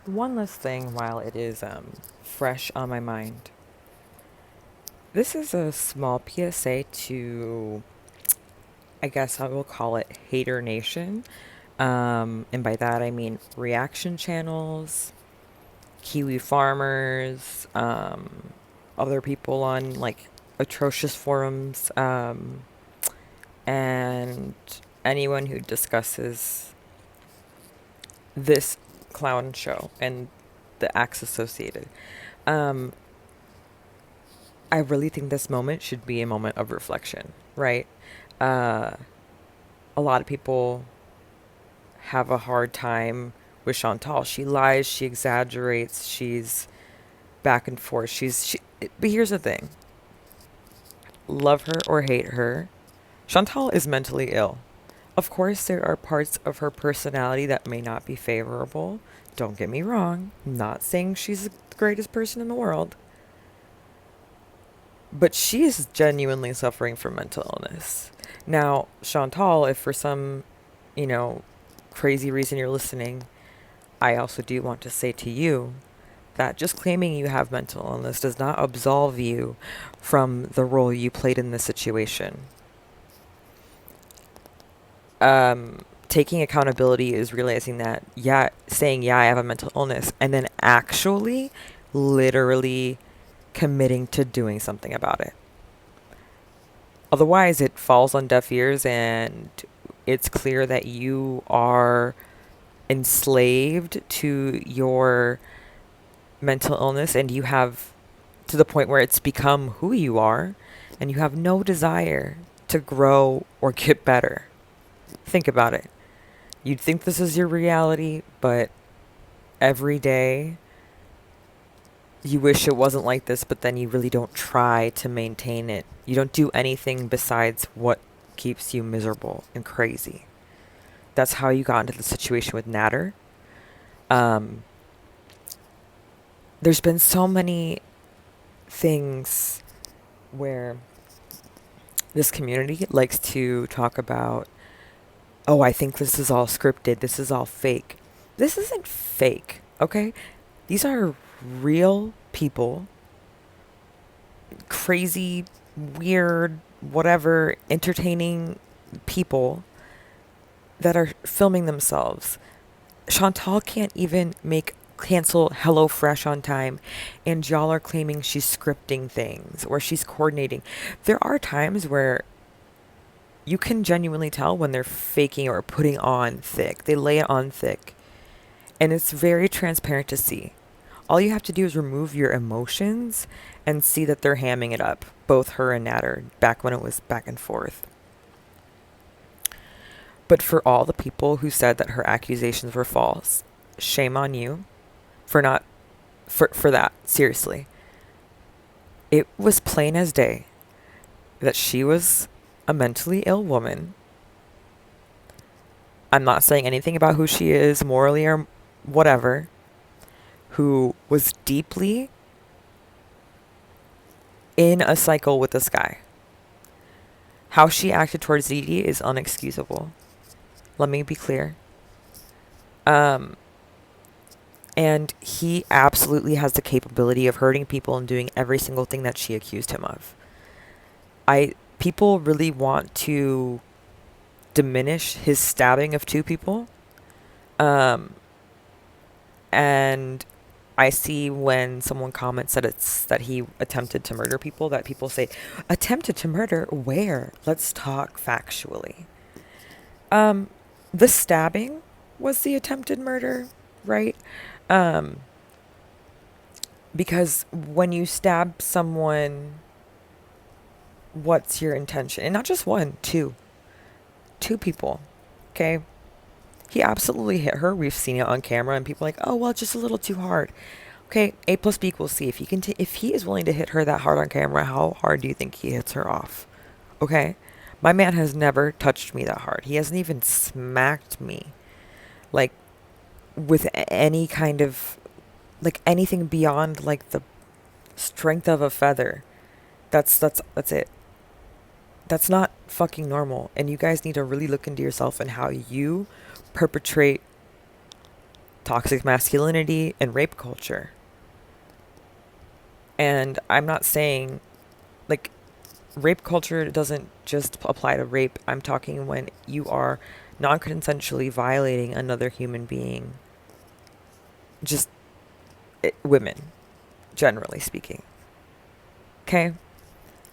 One last thing while it is fresh on my mind. This is a small PSA to, I guess I will call it Hater Nation. And by that I mean reaction channels, Kiwi farmers, other people on like atrocious forums, and anyone who discusses this clown show and the acts associated. Um, I really think this moment should be a moment of reflection, right? Uh, a lot of people have a hard time with Chantal. She lies, she exaggerates, she's back and forth. But here's the thing: love her or hate her, Chantal is mentally ill. Of course, there are parts of her personality that may not be favorable. Don't get me wrong. I'm not saying she's the greatest person in the world. But she is genuinely suffering from mental illness. Now, Chantal, if for some, you know, crazy reason you're listening, I also do want to say to you that just claiming you have mental illness does not absolve you from the role you played in this situation. Taking accountability is realizing that, yeah, saying, yeah, I have a mental illness, and then actually, literally committing to doing something about it. Otherwise, it falls on deaf ears, and it's clear that you are enslaved to your mental illness, and you have to the point where it's become who you are, and you have no desire to grow or get better. Think about it. You'd think this is your reality, but every day you wish it wasn't like this, but then you really don't try to maintain it. You don't do anything besides what keeps you miserable and crazy. That's how you got into the situation with Nader. Um, there's been so many things where this community likes to talk about, oh, I think this is all scripted, this is all fake. This isn't fake, okay? These are real people, crazy, weird, whatever, entertaining people that are filming themselves. Chantal can't even make cancel HelloFresh on time, and y'all are claiming she's scripting things or she's coordinating. There are times where you can genuinely tell when they're faking or putting on thick. They lay it on thick, and it's very transparent to see. All you have to do is remove your emotions and see that they're hamming it up, both her and Nader, back when it was back and forth. But for all the people who said that her accusations were false, shame on you for not for that, seriously. It was plain as day that she was a mentally ill woman. I'm not saying anything about who she is morally or whatever, who was deeply in a cycle with this guy. How she acted towards Didi is unexcusable. Let me be clear. And he absolutely has the capability of hurting people and doing every single thing that she accused him of. People really want to diminish his stabbing of two people. And I see when someone comments that he attempted to murder people, that people say, attempted to murder where? Let's talk factually. The stabbing was the attempted murder, right? Because when you stab someone, what's your intention? And not just one, two people. Okay. He absolutely hit her. We've seen it on camera, and people are like, oh, well, just a little too hard. Okay, A plus B equals C. If if he is willing to hit her that hard on camera, how hard do you think he hits her off? Okay, my man has never touched me that hard. He hasn't even smacked me, like, with any kind of, like, anything beyond like the strength of a feather. That's it. That's not fucking normal. And you guys need to really look into yourself and how you perpetrate toxic masculinity and rape culture. And I'm not saying, like, rape culture doesn't just apply to rape. I'm talking when you are non-consensually violating another human being. Just women, generally speaking. Okay?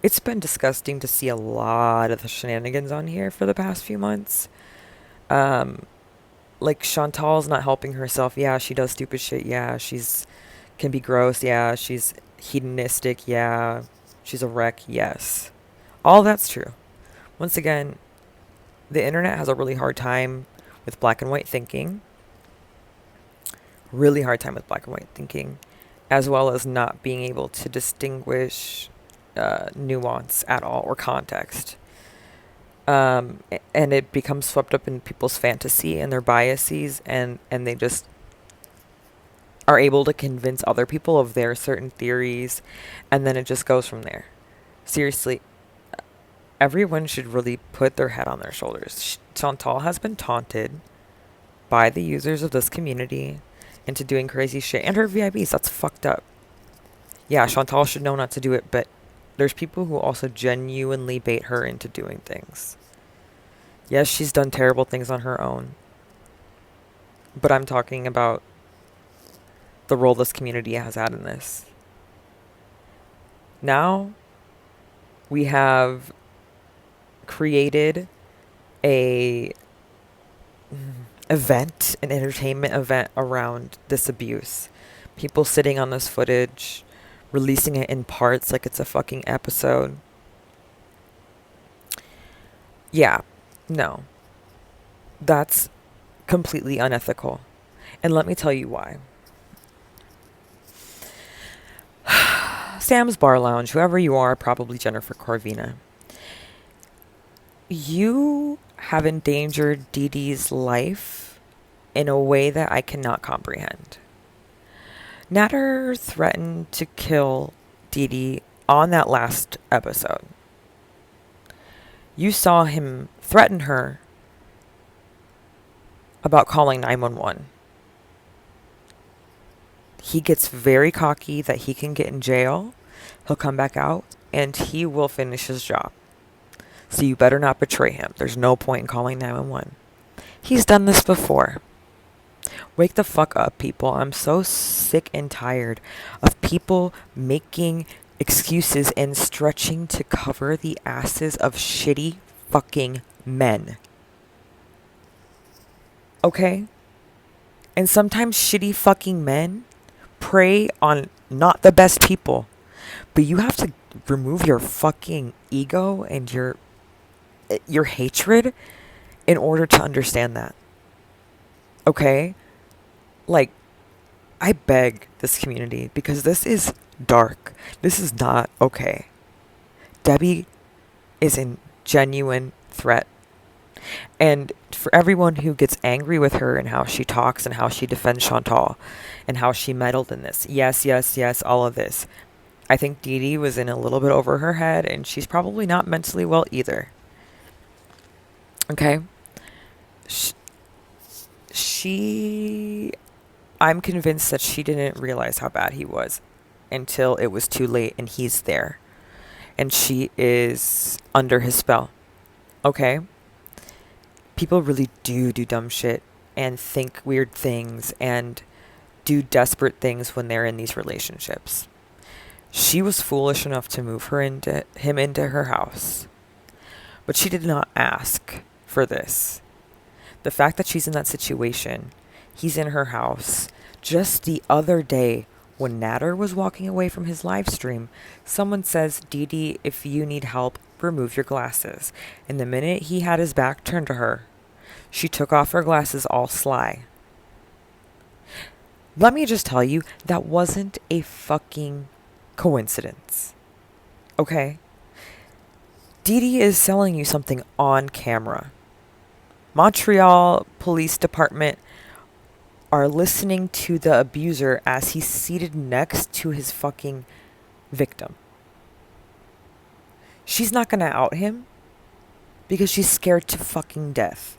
It's been disgusting to see a lot of the shenanigans on here for the past few months. Like, Chantal's not helping herself. Yeah, she does stupid shit. Yeah, she's can be gross. Yeah, she's hedonistic. Yeah, she's a wreck. Yes. All that's true. Once again, the internet has a really hard time with black and white thinking. Really hard time with black and white thinking, as well as not being able to distinguish nuance at all or context. And it becomes swept up in people's fantasy and their biases, and they just are able to convince other people of their certain theories, and then it just goes from there. Seriously, everyone should really put their head on their shoulders. Chantal has been taunted by the users of this community into doing crazy shit, and her VIPs. That's fucked up. Yeah, Chantal should know not to do it, but there's people who also genuinely bait her into doing things. Yes, she's done terrible things on her own, but I'm talking about the role this community has had in this. Now, we have created a event, an entertainment event around this abuse. People sitting on this footage, releasing it in parts like it's a fucking episode. Yeah, no. That's completely unethical. And let me tell you why. Sam's Bar Lounge, whoever you are, probably Jennifer Corvina. You have endangered Dee Dee's life in a way that I cannot comprehend. Nader threatened to kill Dee Dee on that last episode. You saw him threaten her about calling 911. He gets very cocky that he can get in jail. He'll come back out and he will finish his job. So you better not betray him. There's no point in calling 911. He's done this before. Wake the fuck up, people. I'm so sick and tired of people making excuses and stretching to cover the asses of shitty fucking men. Okay? And sometimes shitty fucking men prey on not the best people. But you have to remove your fucking ego and your hatred in order to understand that. Okay? Like, I beg this community, because this is dark. This is not okay. Debbie is in genuine threat. And for everyone who gets angry with her and how she talks and how she defends Chantal and how she meddled in this. Yes, yes, yes, all of this. I think Dee Dee was in a little bit over her head, and she's probably not mentally well either. Okay? I'm convinced that she didn't realize how bad he was until it was too late and he's there. And she is under his spell. Okay? People really do dumb shit and think weird things and do desperate things when they're in these relationships. She was foolish enough to move him into her house. But she did not ask for this. The fact that she's in that situation, he's in her house. Just the other day, when Nader was walking away from his live stream, someone says, Dee Dee, if you need help, remove your glasses. And the minute he had his back turned to her, she took off her glasses all sly. Let me just tell you, that wasn't a fucking coincidence. Okay? Dee Dee is selling you something on camera. Montreal Police Department are listening to the abuser as he's seated next to his fucking victim. She's not gonna out him because she's scared to fucking death.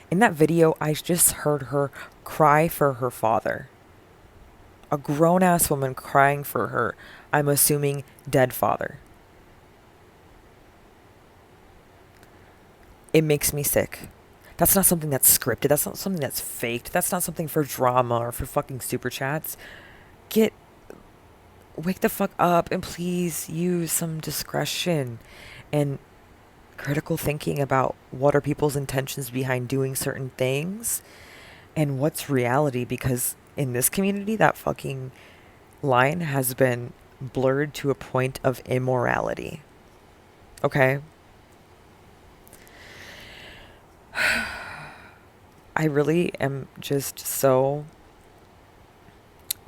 In that video, I just heard her cry for her father. A grown-ass woman crying for her, I'm assuming, dead father. It makes me sick. That's not something that's scripted. That's not something that's faked. That's not something for drama or for fucking super chats. Wake the fuck up and please use some discretion and critical thinking about what are people's intentions behind doing certain things and what's reality, because in this community that fucking line has been blurred to a point of immorality. Okay? I really am just so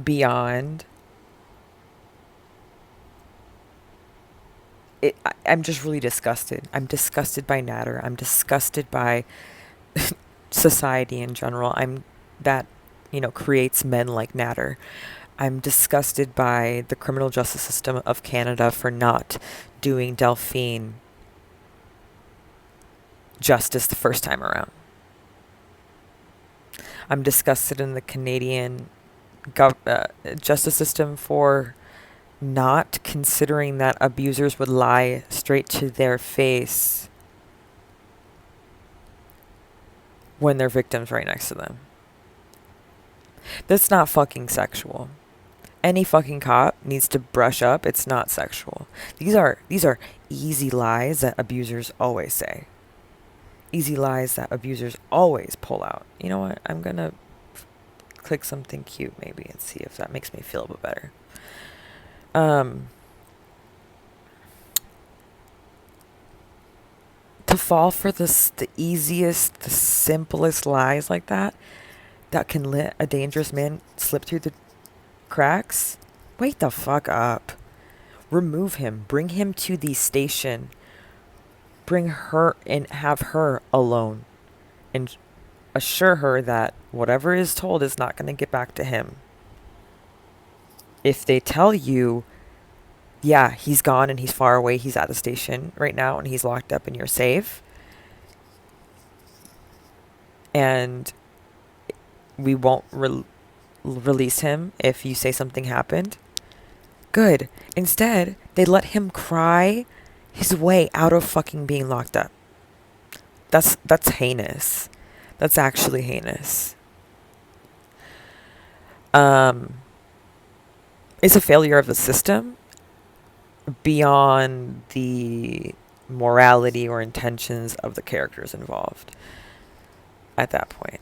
beyond it. I'm just really disgusted. I'm disgusted by Nader. I'm disgusted by society in general. That, creates men like Nader. I'm disgusted by the criminal justice system of Canada for not doing Delphine justice the first time around. I'm disgusted in the Canadian justice system for not considering that abusers would lie straight to their face when their victim's right next to them. That's not fucking sexual. Any fucking cop needs to brush up. It's not sexual. These are easy lies that abusers always say. Easy lies that abusers always pull out. You know what? I'm gonna click something cute maybe and see if that makes me feel a bit better. To fall for the easiest, the simplest lies like that can let a dangerous man slip through the cracks. Wake the fuck up. Remove him. Bring him to the station. Bring her and have her alone. And assure her that whatever is told is not going to get back to him. If they tell you, yeah, he's gone and he's far away, he's at the station right now and he's locked up and you're safe, and we won't release him if you say something happened, good. Instead, they let him cry his way out of fucking being locked up. That's heinous. That's actually heinous. It's a failure of the system beyond the morality or intentions of the characters involved at that point.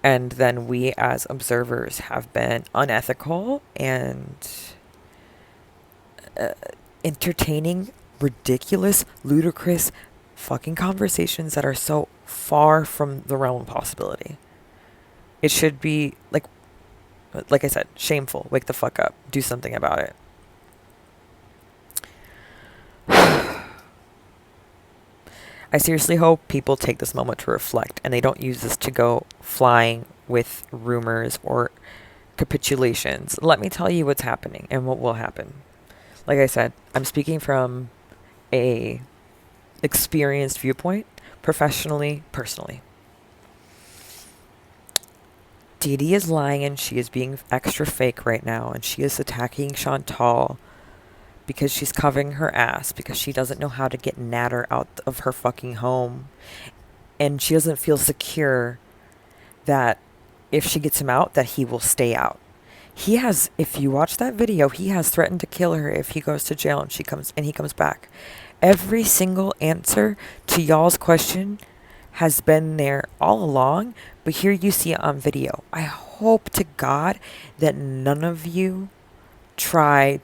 And then we as observers have been unethical and entertaining ridiculous, ludicrous fucking conversations that are so far from the realm of possibility. It should be like I said, shameful. Wake the fuck up. Do something about it. I seriously hope people take this moment to reflect and they don't use this to go flying with rumors or capitulations. Let me tell you what's happening and what will happen. Like I said, I'm speaking from a experienced viewpoint, professionally, personally. Dee Dee is lying and she is being extra fake right now, and she is attacking Chantal because she's covering her ass because she doesn't know how to get Nader out of her fucking home, and she doesn't feel secure that if she gets him out that he will stay out. He has, if you watch that video, he has threatened to kill her if he goes to jail and he comes back. Every single answer to y'all's question has been there all along, but here you see it on video. I hope to God that none of you try